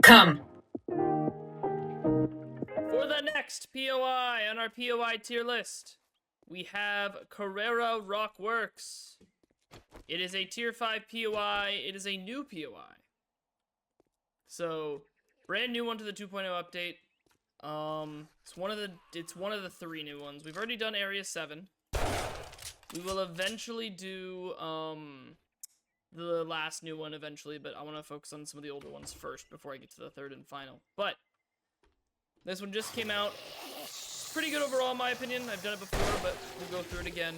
Come. For the next POI on our POI tier list, we have Carrera Rock Worx. It is a tier 5 POI. It is a new POI. So, brand new one to the 2.0 update. It's one of the 3 new ones. We've already done Area 7. We will eventually do the last new one eventually, but I want to focus on some of the older ones first before I get to the third and final. But this one just came out. It's pretty good overall in my opinion. I've done it before, but we'll go through it again.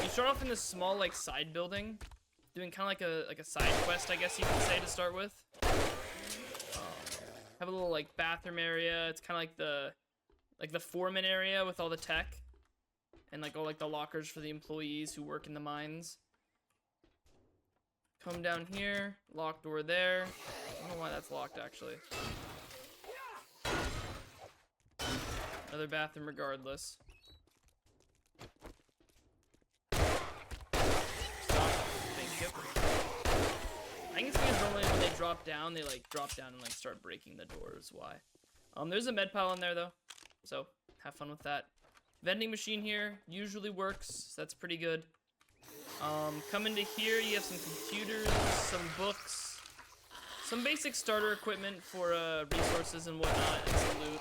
You start off in this small like side building, doing kind of like a side quest, I guess you could say, to start with. Have a little like bathroom area. It's kind of like the foreman area with all the tech and like all like the lockers for the employees who work in the mines. Come down here, locked door there. I don't know why that's locked actually. Another bathroom regardless. Thank you. I think it's because normally when they drop down, they like drop down and like start breaking the doors. Why? There's a med pile in there though, so have fun with that. Vending machine here usually works, so that's pretty good. Come into here, you have some computers, some books, some basic starter equipment for resources and whatnot, and some loot.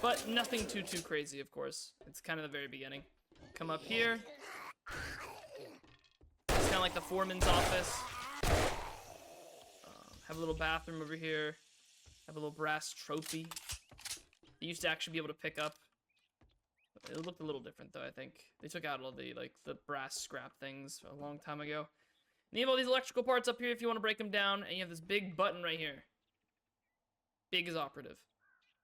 But nothing too crazy, of course. It's kind of the very beginning. Come up here. It's kind of like the foreman's office. Have a little bathroom over here. Have a little brass trophy. You used to actually be able to pick up. It looked a little different though, I think. They took out all the brass scrap things a long time ago. And you have all these electrical parts up here if you want to break them down, and you have this big button right here. Big is operative.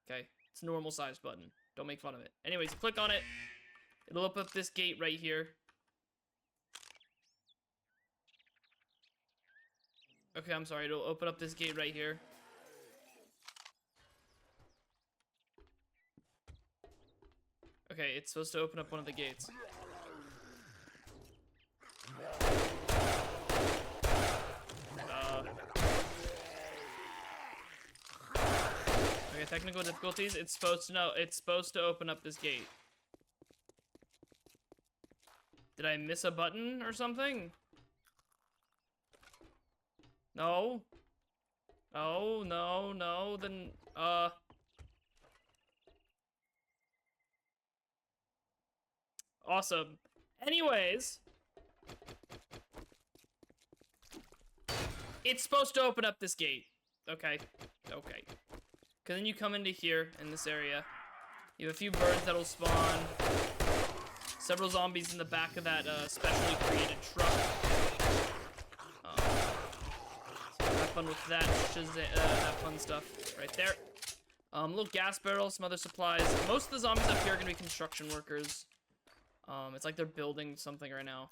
Okay, it's a normal sized button. Don't make fun of it. Anyways, you click on it. It'll open up this gate right here. Okay, I'm sorry. It'll open up this gate right here. Okay, it's supposed to open up one of the gates. Okay, technical difficulties. It's supposed to open up this gate. Did I miss a button or something? No. Oh, no, then, awesome. Anyways, it's supposed to open up this gate. Okay. Because then you come into here in this area. You have a few birds that'll spawn. Several zombies in the back of that specially created truck. So have fun with that. That fun stuff right there. Little gas barrel, some other supplies. Most of the zombies up here are gonna be construction workers. It's like they're building something right now.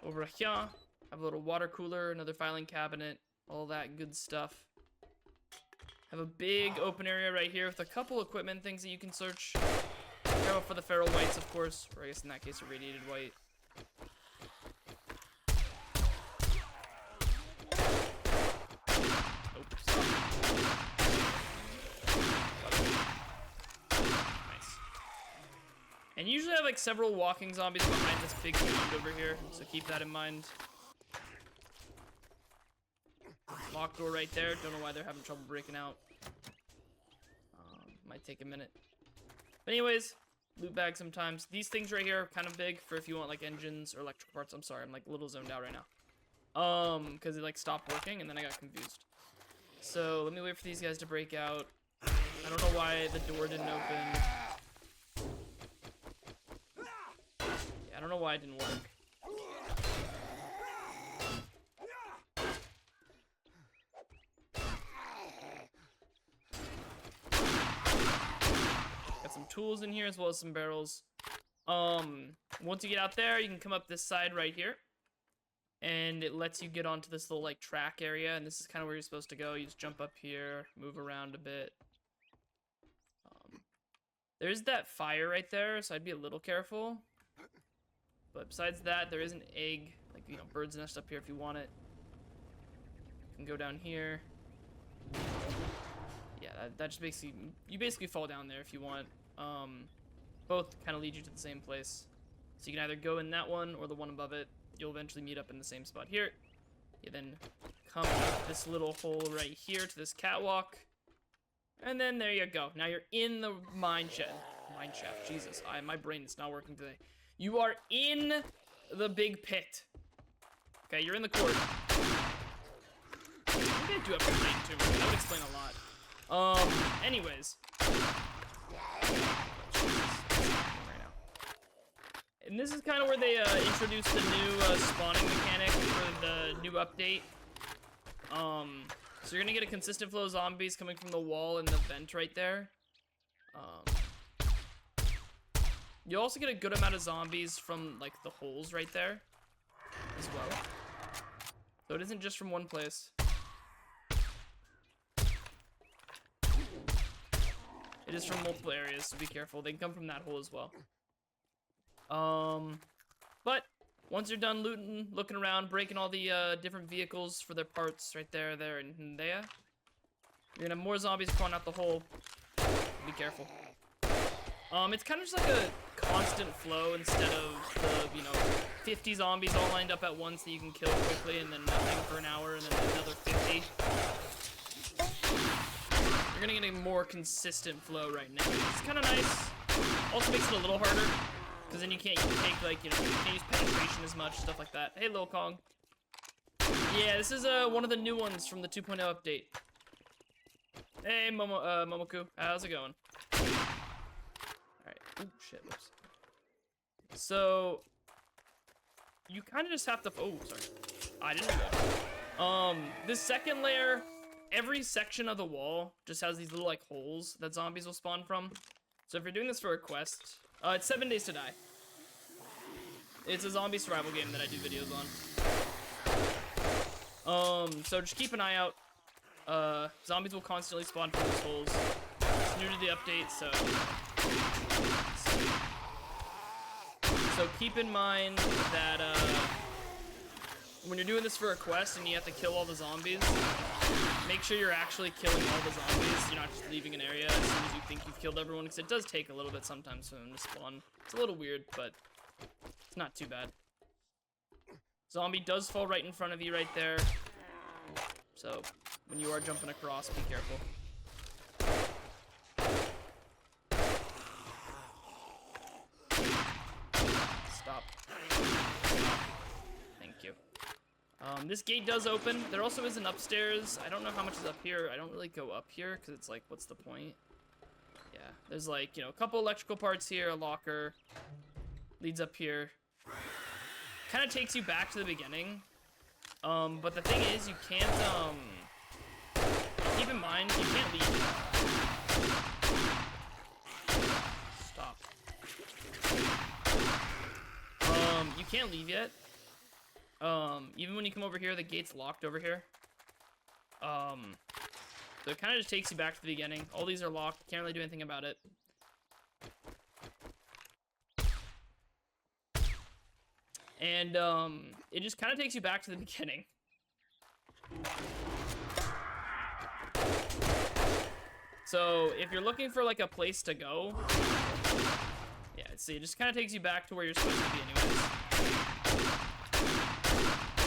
Over here, have a little water cooler, another filing cabinet, all that good stuff. Have a big open area right here with a couple equipment things that you can search. Careful for the feral whites, of course, or I guess in that case a radiated white. And usually I have like several walking zombies behind this big mound over here, so keep that in mind. Locked door right there. Don't know why they're having trouble breaking out. Might take a minute. But anyways, loot bag sometimes. These things right here are kind of big for if you want like engines or electrical parts. I'm sorry, I'm like a little zoned out right now. Because it like stopped working and then I got confused. So let me wait for these guys to break out. I don't know why the door didn't open. I don't know why it didn't work. Got some tools in here as well as some barrels. Once you get out there, you can come up this side right here. And it lets you get onto this little like track area, and this is kind of where you're supposed to go. You just jump up here, move around a bit. There's that fire right there, so I'd be a little careful. But besides that, there is an egg, like, you know, bird's nest up here if you want it. can go down here. Yeah, that just makes you basically fall down there if you want. Both kind of lead you to the same place. So you can either go in that one or the one above it. You'll eventually meet up in the same spot here. You then come out this little hole right here to this catwalk. And then there you go. Now you're in the mine shaft. Mine shaft, Jesus. My brain is not working today. You are in the big pit. Okay, you're in the core. I think I do have a brain tumor. That would explain a lot. Anyways. And this is kind of where they introduced the new spawning mechanic for the new update. So you're gonna get a consistent flow of zombies coming from the wall and the vent right there. You'll also get a good amount of zombies from like the holes right there as well. So it isn't just from one place. It is from multiple areas, so be careful. They can come from that hole as well. But once you're done looting, looking around, breaking all the different vehicles for their parts right there, and there, you're gonna have more zombies crawling out the hole. Be careful. It's kind of just like a constant flow instead of the, 50 zombies all lined up at once that you can kill quickly and then nothing for an hour and then another 50. You're gonna get a more consistent flow right now. It's kind of nice. Also makes it a little harder. Because then you can't take, like, you can't use penetration as much, stuff like that. Hey, Lil Kong. Yeah, this is one of the new ones from the 2.0 update. Hey, Momoku. How's it going? Alright. Ooh, shit. Whoops. So, you kind of just have to... Oh, sorry. I didn't know. This second layer, every section of the wall just has these little, like, holes that zombies will spawn from. So if you're doing this for a quest... it's 7 Days to Die. It's a zombie survival game that I do videos on. So just keep an eye out. Zombies will constantly spawn from these holes. It's new to the update, so keep in mind that when you're doing this for a quest and you have to kill all the zombies, make sure you're actually killing all the zombies. You're not just leaving an area as soon as you think you've killed everyone, because it does take a little bit sometimes for them to spawn. It's a little weird, but it's not too bad. Zombie does fall right in front of you right there. So when you are jumping across, be careful. Stop. Thank you. This gate does open. There also is an upstairs. I don't know how much is up here. I don't really go up here because it's like, what's the point? Yeah, there's like, a couple electrical parts here, a locker. Leads up here. Kind of takes you back to the beginning. But the thing is, you can't, keep in mind, you can't leave. Stop. You can't leave yet. Even when you come over here, the gate's locked over here. So it kind of just takes you back to the beginning. All these are locked. Can't really do anything about it. And, it just kind of takes you back to the beginning. So, if you're looking for, like, a place to go... Yeah, see, it just kind of takes you back to where you're supposed to be anyways.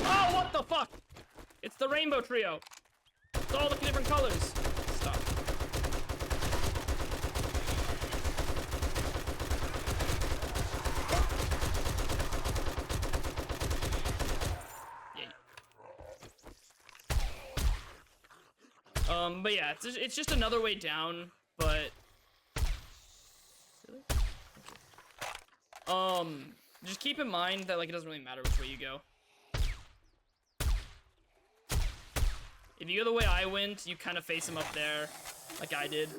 Oh, what the fuck? It's the rainbow trio. It's all the different colors. Stop. But yeah, it's just another way down, but... Just keep in mind that, like, it doesn't really matter which way you go. If you go the way I went, you kind of face him up there, like I did.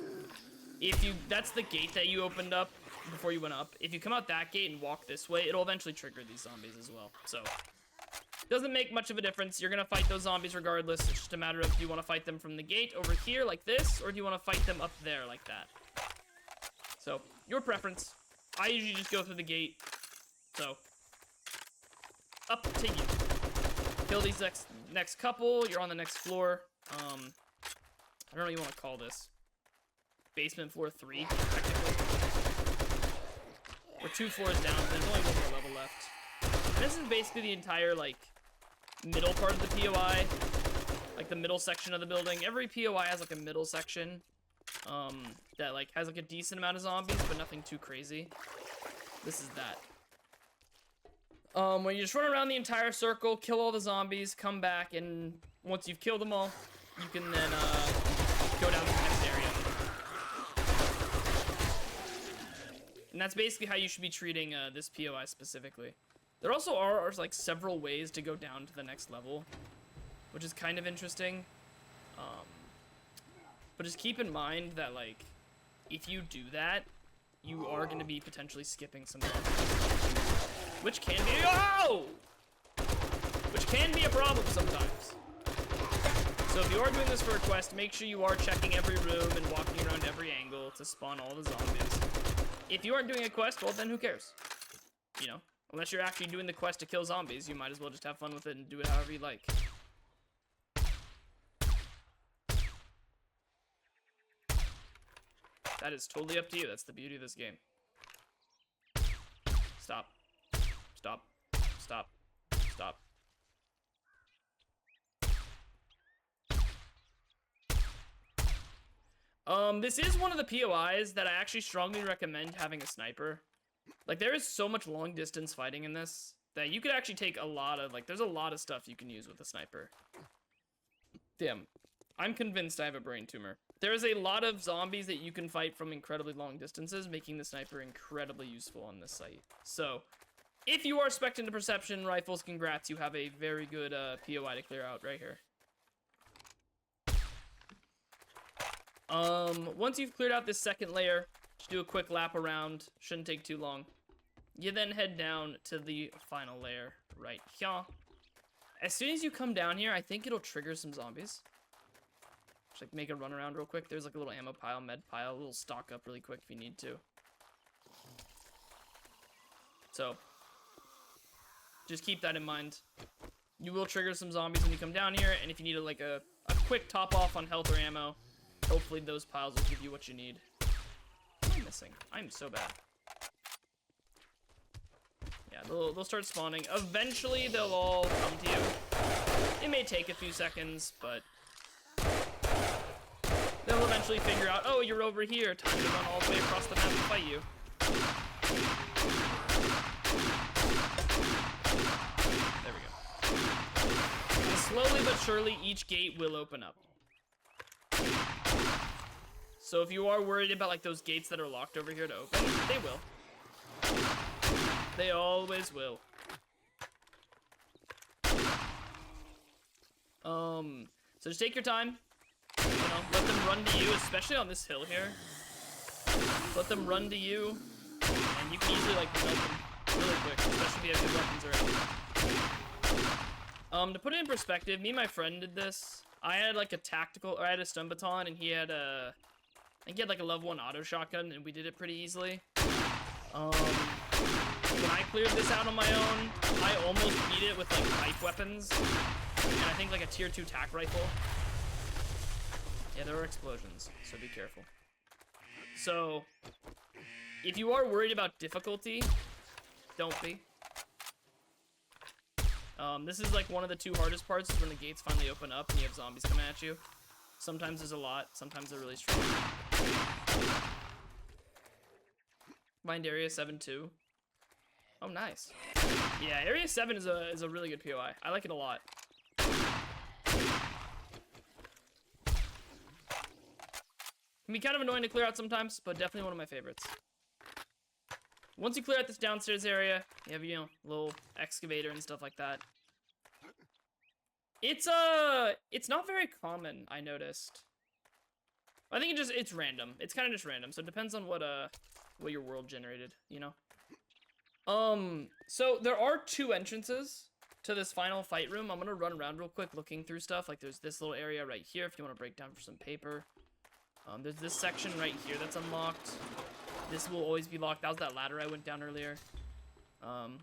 That's the gate that you opened up before you went up. If you come out that gate and walk this way, it'll eventually trigger these zombies as well, so... Doesn't make much of a difference. You're gonna fight those zombies regardless. It's just a matter of, do you want to fight them from the gate over here like this, or do you want to fight them up there like that? So, your preference. I usually just go through the gate. So, up to you. Kill these next couple, you're on the next floor. I don't know what you want to call this. Basement floor 3, technically. We're 2 floors down, but there's only 1 more level left. This is basically the entire, like, middle part of the POI. Like, the middle section of the building. Every POI has, like, a middle section. That, like, has, like, a decent amount of zombies, but nothing too crazy. This is that. When you just run around the entire circle, kill all the zombies, come back, and once you've killed them all, you can then, go down to the next area. And that's basically how you should be treating, this POI specifically. There also are, like, several ways to go down to the next level, which is kind of interesting. But just keep in mind that, like, if you do that, you are going to be potentially skipping some levels. Which can be, which can be a problem sometimes. So if you are doing this for a quest, make sure you are checking every room and walking around every angle to spawn all the zombies. If you aren't doing a quest, well then who cares? You know, unless you're actually doing the quest to kill zombies, you might as well just have fun with it and do it however you like. That is totally up to you. That's the beauty of this game. Stop. Stop. Stop. Stop. This is one of the POIs that I actually strongly recommend having a sniper. Like, there is so much long distance fighting in this that you could actually take a lot of, like, there's a lot of stuff you can use with a sniper. Damn. I'm convinced I have a brain tumor. There is a lot of zombies that you can fight from incredibly long distances, making the sniper incredibly useful on this site. So, if you are spec'd into perception rifles, congrats, you have a very good POI to clear out right here. Once you've cleared out this second layer, just do a quick lap around. Shouldn't take too long. You then head down to the final layer right here. As soon as you come down here, I think it'll trigger some zombies. Just like make a run around real quick. There's like a little ammo pile, med pile, a little stock up really quick if you need to. So, just keep that in mind. You will trigger some zombies when you come down here, and if you need like a quick top off on health or ammo, hopefully those piles will give you what you need. What am I missing? I'm so bad. Yeah, they'll start spawning. Eventually, they'll all come to you. It may take a few seconds, but they'll eventually figure out, oh, you're over here. Time to run all the way across the map to fight you. There we go. And slowly but surely, each gate will open up. So if you are worried about like those gates that are locked over here to open, they will. They always will. So just take your time. You know, let them run to you, especially on this hill here. Let them run to you, and you can easily like melt them really quick, especially if you have good weapons already. To put it in perspective, me and my friend did this. I had like a tactical, or I had a stun baton, and he had a, I think he had like a level 1 auto shotgun, and we did it pretty easily. When I cleared this out on my own, I almost beat it with like pipe weapons, and I think like a tier 2 tac rifle. Yeah, there are explosions, so be careful. So, if you are worried about difficulty, don't be. This is like one of the 2 hardest parts is when the gates finally open up and you have zombies coming at you. Sometimes there's a lot, sometimes they're really strong. Find area 7 too. Oh, nice. Yeah, area 7 is a really good POI. I like it a lot. Can be kind of annoying to clear out sometimes, but definitely one of my favorites. Once you clear out this downstairs area, you have, you know, a little excavator and stuff like that. It's not very common, I noticed. I think it's random. It's kind of just random, so it depends on what your world generated, you know? So there are 2 entrances to this final fight room. I'm gonna run around real quick looking through stuff. Like there's this little area right here if you want to break down for some paper. There's this section right here that's unlocked. This will always be locked. That was that ladder I went down earlier.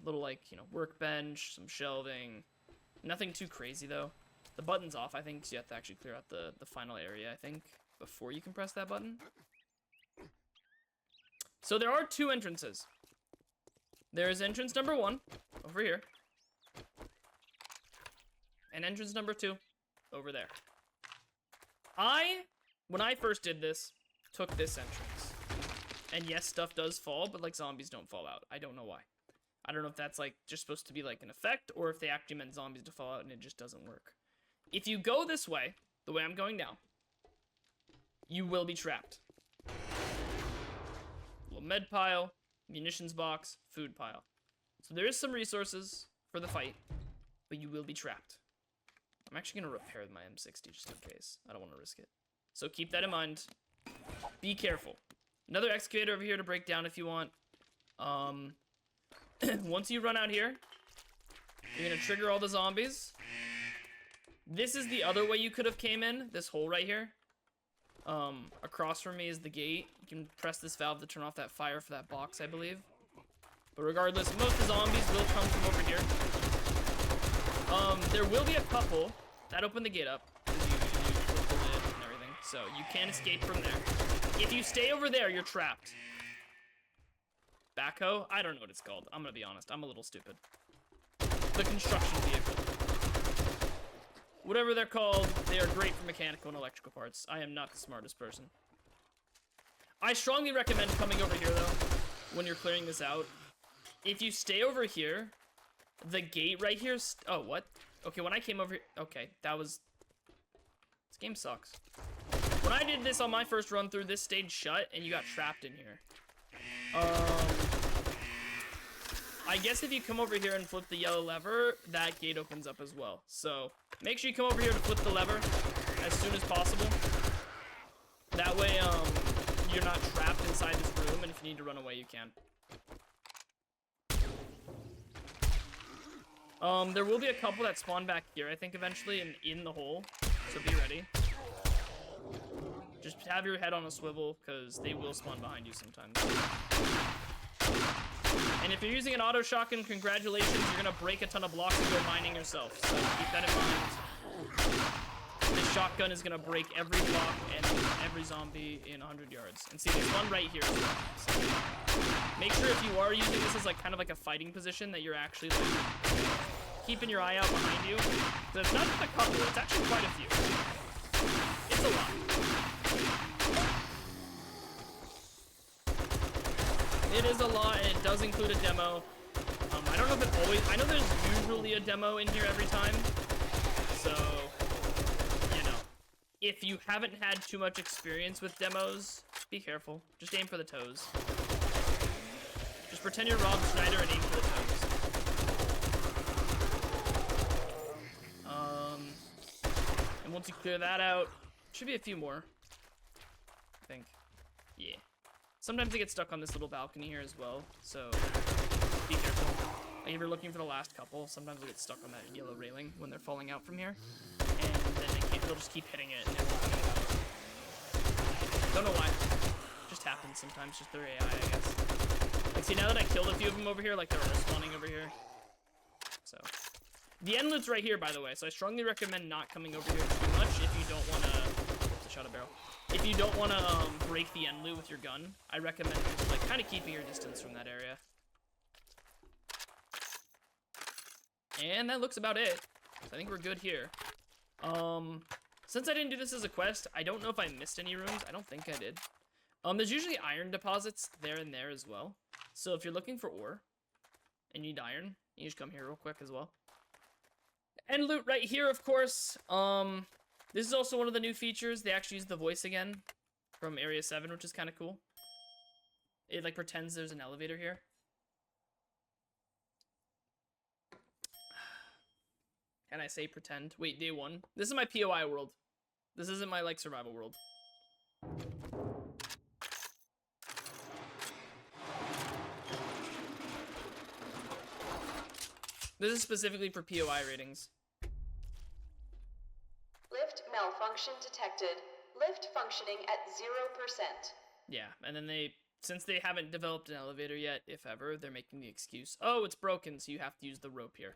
Little like, you know, workbench, some shelving. Nothing too crazy though. The button's off, I think, so you have to actually clear out the final area, I think, before you can press that button. So there are 2 entrances. There is entrance number 1, over here. And entrance number 2, over there. When I first did this, took this entrance. And yes, stuff does fall, but like zombies don't fall out. I don't know why. I don't know if that's like just supposed to be like an effect, or if they actually meant zombies to fall out and it just doesn't work. If you go this way, the way I'm going now, you will be trapped. Little med pile, munitions box, food pile. So there is some resources for the fight, but you will be trapped. I'm actually going to repair my M60 just in case. I don't want to risk it. So keep that in mind. Be careful. Another excavator over here to break down if you want. Once you run out here, you're going to trigger all the zombies. This is the other way you could have came in. This hole right here. Across from me is the gate. You can press this valve to turn off that fire for that box, I believe. But regardless, most of the zombies will come from over here. There will be a couple that open the gate up. You flip the lid and everything. So you can't escape from there. If you stay over there, you're trapped. Backhoe? I don't know what it's called. I'm gonna be honest. I'm a little stupid. The construction vehicle. Whatever they're called, they are great for mechanical and electrical parts. I am not the smartest person. I strongly recommend coming over here, though, when you're clearing this out. If you stay over here, the gate right here... Oh, what? Okay, when I came over here... Okay, that was... This game sucks. When I did this on my first run through, this stayed shut, and you got trapped in here. I guess if you come over here and flip the yellow lever, that gate opens up as well. So, make sure you come over here to flip the lever as soon as possible. That way, you're not trapped inside this room, and if you need to run away, you can. There will be a couple that spawn back here, I think, eventually, and in the hole. So be ready. Just have your head on a swivel, because they will spawn behind you sometimes. And if you're using an auto shotgun, congratulations, you're gonna break a ton of blocks and go mining yourself. So keep that in mind. This shotgun is gonna break every block and every zombie in 100 yards. And see, there's one right here as well. So make sure if you are using this as like kind of like a fighting position that you're actually like keeping your eye out behind you. So it's not just a couple, it's actually quite a few. It's a lot. It is a lot, and it does include a demo. I don't know if it always... I know there's usually a demo in here every time. So, you know. If you haven't had too much experience with demos, be careful. Just aim for the toes. Just pretend you're Rob Schneider and aim for the toes. And once you clear that out, should be a few more. I think. Yeah. Sometimes they get stuck on this little balcony here as well, so be careful. Like if you're looking for the last couple, sometimes they get stuck on that yellow railing when they're falling out from here, and then they'll just keep hitting it and it won't get out. Don't know why. Just happens sometimes, just their AI, I guess. Like, see, now that I killed a few of them over here, like they're all spawning over here. So, the end loot's right here, by the way, so I strongly recommend not coming over here too much if you don't want to... Shot a barrel. If you don't want to break the end loot with your gun, I recommend just like kind of keeping your distance from that area. And that looks about it. So I think we're good here. Since I didn't do this as a quest, I don't know if I missed any rooms. I don't think I did. There's usually iron deposits there and there as well. So if you're looking for ore and you need iron, you just come here real quick as well. End loot right here, of course. This is also one of the new features. They actually use the voice again from Area 7, which is kind of cool. It, like, pretends there's an elevator here. Can I say pretend? Wait, day 1. This is my POI world. This isn't my, like, survival world. This is specifically for POI ratings. Lift malfunction detected. Lift functioning at 0%. Yeah, and then since they haven't developed an elevator yet, if ever, they're making the excuse, oh, it's broken, so you have to use the rope here.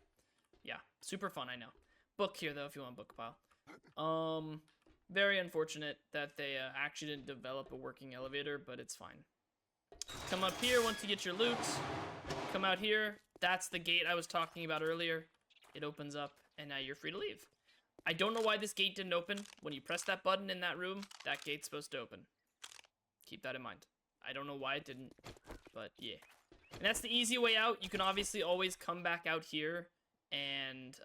Yeah, super fun, I know. book here, though, if you want a book pile. Very unfortunate that they actually didn't develop a working elevator, but it's fine. Come up here once you get your loot. Come out here. That's the gate I was talking about earlier. It opens up, and now you're free to leave. I don't know why this gate didn't open. When you press that button in that room, that gate's supposed to open. Keep that in mind. I don't know why it didn't, but yeah. And that's the easy way out. You can obviously always come back out here and,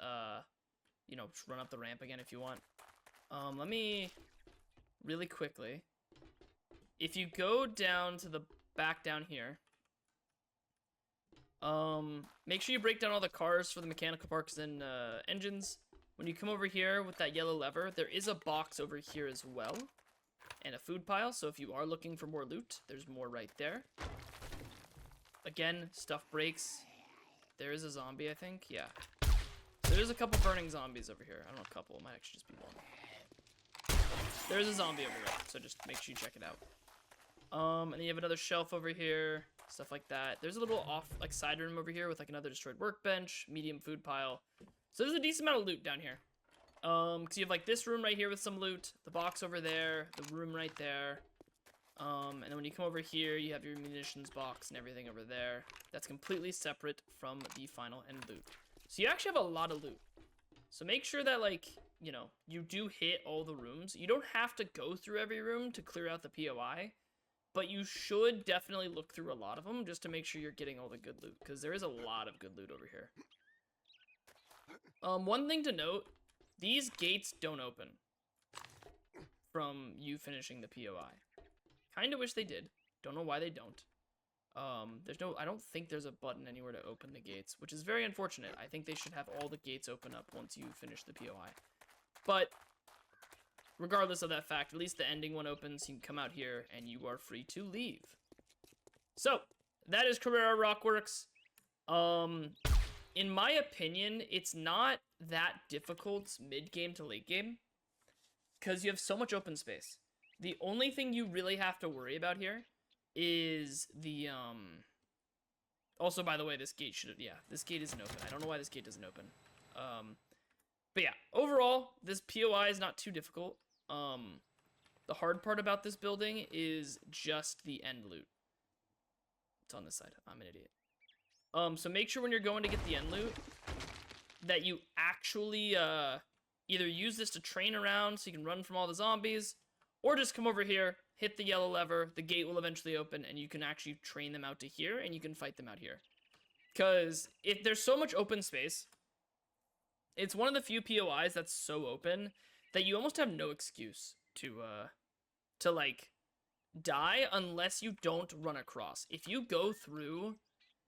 you know, just run up the ramp again if you want. Let me, really quickly, if you go down to the back down here, make sure you break down all the cars for the mechanical parks and, engines. When you come over here with that yellow lever, there is a box over here as well, and a food pile, so if you are looking for more loot, there's more right there. Again, stuff breaks. There is a zombie, I think, yeah. So there's a couple burning zombies over here. I don't know, a couple, it might actually just be one. There's a zombie over there, so just make sure you check it out. And then you have another shelf over here, stuff like that. There's a little off, like, side room over here with, like, another destroyed workbench, medium food pile. So there's a decent amount of loot down here. Because you have, like, this room right here with some loot, the box over there, the room right there. And then when you come over here, you have your munitions box and everything over there. That's completely separate from the final end loot. So you actually have a lot of loot. So make sure that, like, you know, you do hit all the rooms. You don't have to go through every room to clear out the POI, but you should definitely look through a lot of them just to make sure you're getting all the good loot, because there is a lot of good loot over here. One thing to note, these gates don't open from you finishing the POI. Kind of wish they did. Don't know why they don't. I don't think there's a button anywhere to open the gates, which is very unfortunate. I think they should have all the gates open up once you finish the POI. But regardless of that fact, at least the ending one opens. You can come out here and you are free to leave. So that is Carrera Rockworks. In my opinion, it's not that difficult mid-game to late game because you have so much open space. The only thing you really have to worry about here is the, also, by the way, this gate this gate isn't open. I don't know why this gate doesn't open. But yeah, overall, this POI is not too difficult. The hard part about this building is just the end loot. It's on this side. I'm an idiot. So make sure when you're going to get the end loot that you actually, either use this to train around so you can run from all the zombies, or just come over here, hit the yellow lever, the gate will eventually open, and you can actually train them out to here, and you can fight them out here. Because if there's so much open space, it's one of the few POIs that's so open that you almost have no excuse to like, die unless you don't run across. If you go through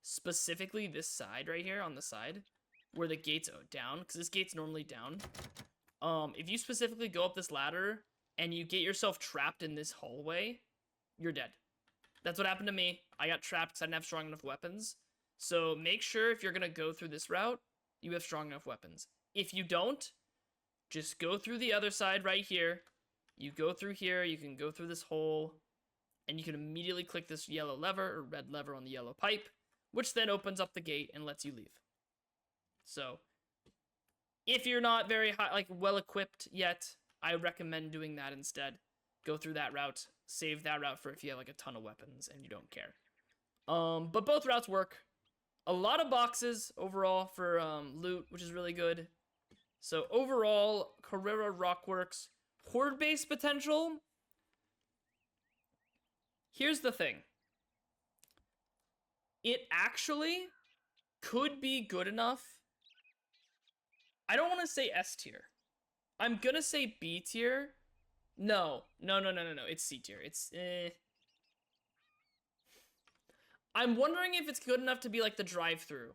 specifically this side right here on the side, where the gate's down, because this gate's normally down, if you specifically go up this ladder, and you get yourself trapped in this hallway, you're dead. That's what happened to me. I got trapped because I didn't have strong enough weapons. So make sure if you're going to go through this route, you have strong enough weapons. If you don't, just go through the other side right here. You go through here, you can go through this hole, and you can immediately click this yellow lever, or red lever on the yellow pipe, which then opens up the gate and lets you leave. So, if you're not very well-equipped yet, I recommend doing that instead. Go through that route. Save that route for if you have like a ton of weapons and you don't care. But both routes work. A lot of boxes overall for loot, which is really good. So overall, Carrera Rockworks, horde-based potential. Here's the thing. It actually could be good enough. I don't want to say S tier. I'm gonna say B tier. No. It's C tier. It's, I'm wondering if it's good enough to be like the drive-thru.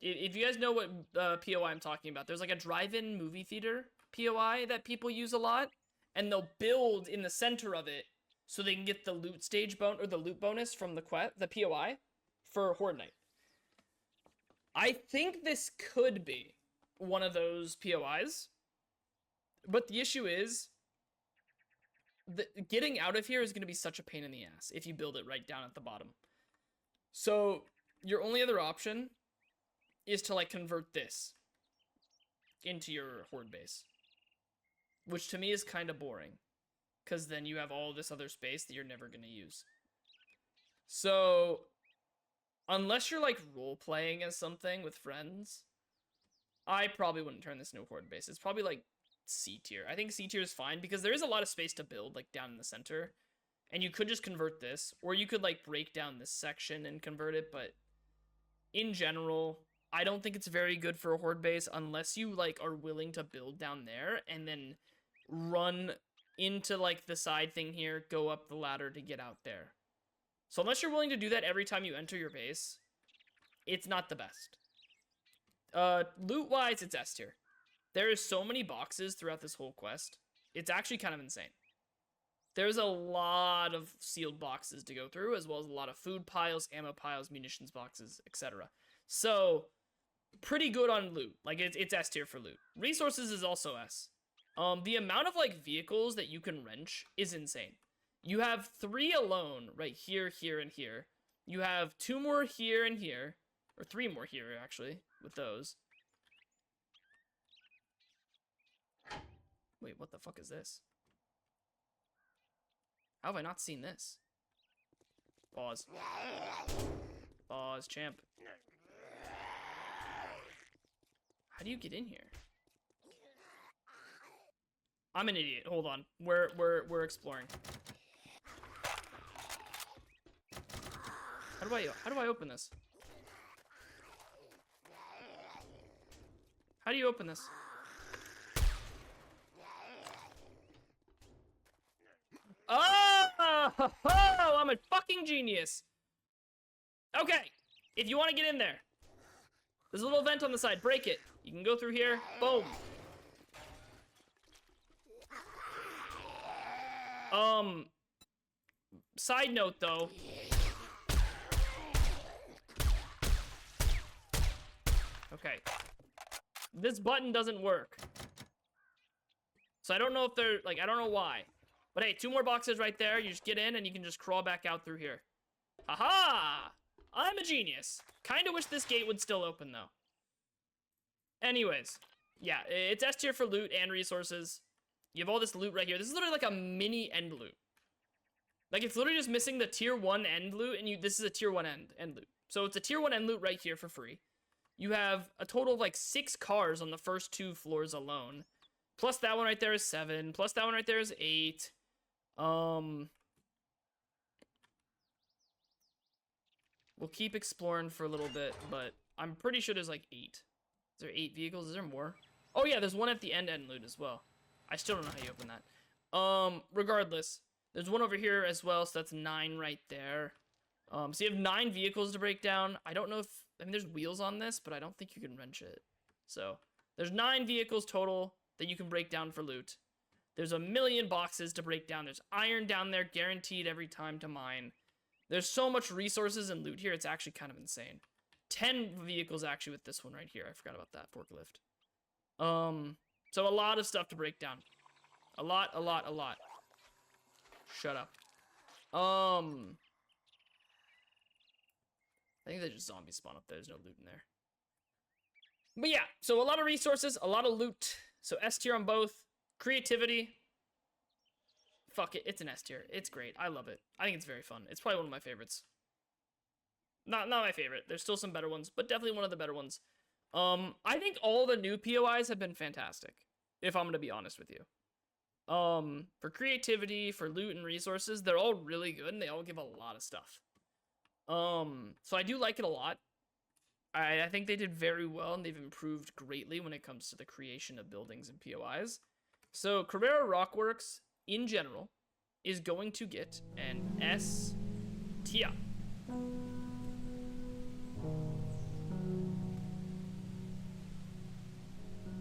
If you guys know what POI I'm talking about, there's like a drive-in movie theater POI that people use a lot, and they'll build in the center of it so they can get the loot stage or the loot bonus from the POI for Horde Night. I think this could be one of those POIs, but the issue is getting out of here is going to be such a pain in the ass if you build it right down at the bottom. So your only other option is to like convert this into your horde base. Which to me is kind of boring. Because then you have all this other space that you're never going to use. So, unless you're like role-playing as something with friends, I probably wouldn't turn this into a horde base. It's probably like C tier. I think C tier is fine because there is a lot of space to build, like down in the center. And you could just convert this, or you could like break down this section and convert it, but in general, I don't think it's very good for a horde base unless you like are willing to build down there and then run into like the side thing here, go up the ladder to get out there. So unless you're willing to do that every time you enter your base, it's not the best. Loot-wise, it's S tier. There is so many boxes throughout this whole quest. It's actually kind of insane. There's a lot of sealed boxes to go through, as well as a lot of food piles, ammo piles, munitions boxes, etc. So, pretty good on loot. Like, it's S tier for loot. Resources is also S. The amount of, like, vehicles that you can wrench is insane. You have 3 alone right here, here, and here. You have 2 more here and here. Or 3 more here, actually, with those. Wait, what the fuck is this? How have I not seen this? Pause. Pause, champ. How do you get in here? I'm an idiot. Hold on. We're exploring. How do I open this? How do you open this? Oh, I'm a fucking genius. Okay, if you want to get in there, there's a little vent on the side. Break it. You can go through here. Boom. Side note though. Okay. This button doesn't work. So I don't know if they're, like, I don't know why. But hey, 2 more boxes right there. You just get in and you can just crawl back out through here. Haha! I'm a genius. Kinda wish this gate would still open though. Anyways. Yeah, it's S tier for loot and resources. You have all this loot right here. This is literally like a mini end loot. Like, it's literally just missing the tier 1 end loot, and this is a tier 1 end loot. So it's a tier 1 end loot right here for free. You have a total of like 6 cars on the first 2 floors alone. Plus that one right there is 7. Plus that one right there is 8. We'll keep exploring for a little bit, but I'm pretty sure there's like 8. Is there 8 vehicles? Is there more? Oh yeah, there's one at the end loot as well. I still don't know how you open that. Regardless, there's one over here as well, so that's 9 right there. So you have 9 vehicles to break down. I don't know if, I mean, there's wheels on this, but I don't think you can wrench it. So, there's 9 vehicles total that you can break down for loot. There's a million boxes to break down. There's iron down there, guaranteed every time to mine. There's so much resources and loot here, it's actually kind of insane. 10 vehicles actually with this one right here. I forgot about that forklift. So a lot of stuff to break down. A lot. Shut up. I think they just zombies spawn up there. There's no loot in there. But yeah, so a lot of resources, a lot of loot. So S tier on both. Creativity. Fuck it, it's an S tier. It's great. I love it. I think it's very fun. It's probably one of my favorites. Not my favorite. There's still some better ones, but definitely one of the better ones. I think all the new POIs have been fantastic, if I'm going to be honest with you. For creativity, for loot and resources, they're all really good, and they all give a lot of stuff. So I do like it a lot. I think they did very well, and they've improved greatly when it comes to the creation of buildings and POIs. So Carrera Rockworks, in general, is going to get an S tier.